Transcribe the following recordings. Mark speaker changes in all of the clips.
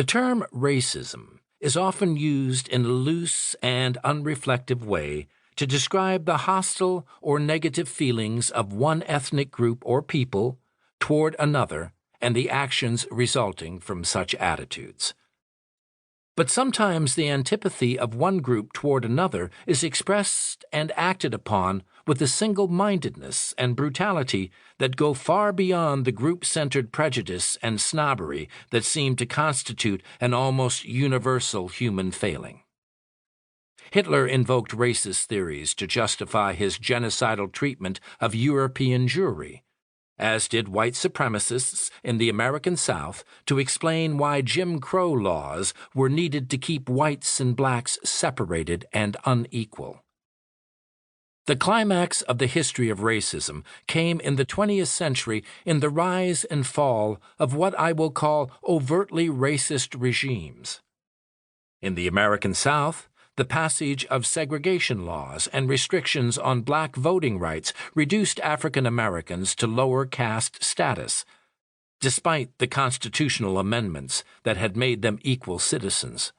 Speaker 1: The term racism is often used in a loose and unreflective way to describe the hostile or negative feelings of one ethnic group or people toward another and the actions resulting from such attitudes. But sometimes the antipathy of one group toward another is expressed and acted upon with a single-mindedness and brutality that go far beyond the group-centered prejudice and snobbery that seem to constitute an almost universal human failing. Hitler invoked racist theories to justify his genocidal treatment of European Jewry, as did white supremacists in the American South to explain why Jim Crow laws were needed to keep whites and blacks separated and unequal. The climax of the history of racism came in the 20th century in the rise and fall of what I will call overtly racist regimes. In the American South, the passage of segregation laws and restrictions on black voting rights reduced African Americans to lower caste status, despite the constitutional amendments that had made them equal citizens.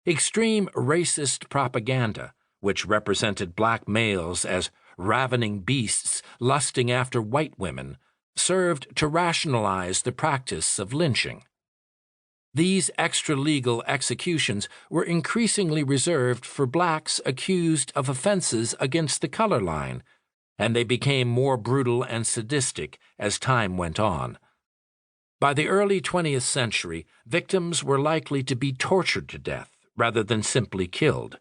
Speaker 1: Extreme racist propaganda, which represented black males as ravening beasts lusting after white women, served to rationalize the practice of lynching. These extra-legal executions were increasingly reserved for blacks accused of offenses against the color line, and they became more brutal and sadistic as time went on. By the early 20th century, victims were likely to be tortured to death rather than simply killed.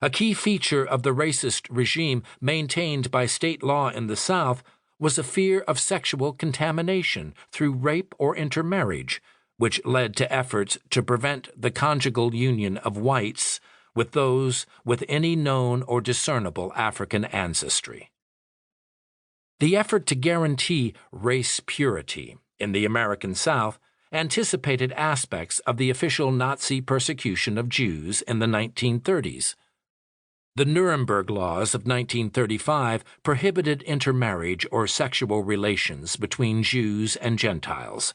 Speaker 1: A key feature of the racist regime maintained by state law in the South was a fear of sexual contamination through rape or intermarriage, which led to efforts to prevent the conjugal union of whites with those with any known or discernible African ancestry. The effort to guarantee race purity in the American South anticipated aspects of the official Nazi persecution of Jews in the 1930s. The Nuremberg laws of 1935 prohibited intermarriage or sexual relations between Jews and Gentiles,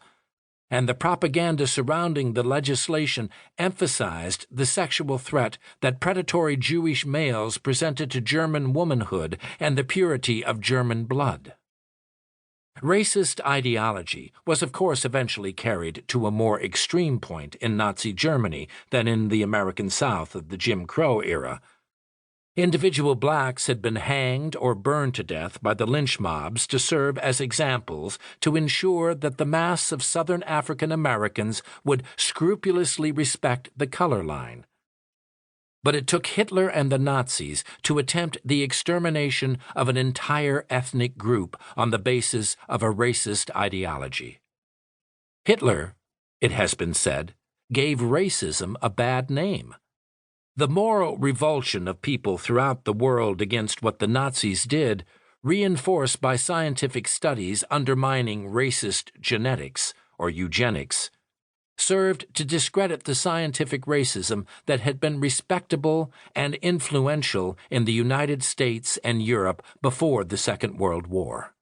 Speaker 1: and the propaganda surrounding the legislation emphasized the sexual threat that predatory Jewish males presented to German womanhood and the purity of German blood. Racist ideology was of course eventually carried to a more extreme point in Nazi Germany than in the American South of the Jim Crow era. Individual blacks had been hanged or burned to death by the lynch mobs to serve as examples to ensure that the mass of Southern African Americans would scrupulously respect the color line. But it took Hitler and the Nazis to attempt the extermination of an entire ethnic group on the basis of a racist ideology. Hitler, it has been said, gave racism a bad name. The moral revulsion of people throughout the world against what the Nazis did, reinforced by scientific studies undermining racist genetics, or eugenics, served to discredit the scientific racism that had been respectable and influential in the United States and Europe before the Second World War.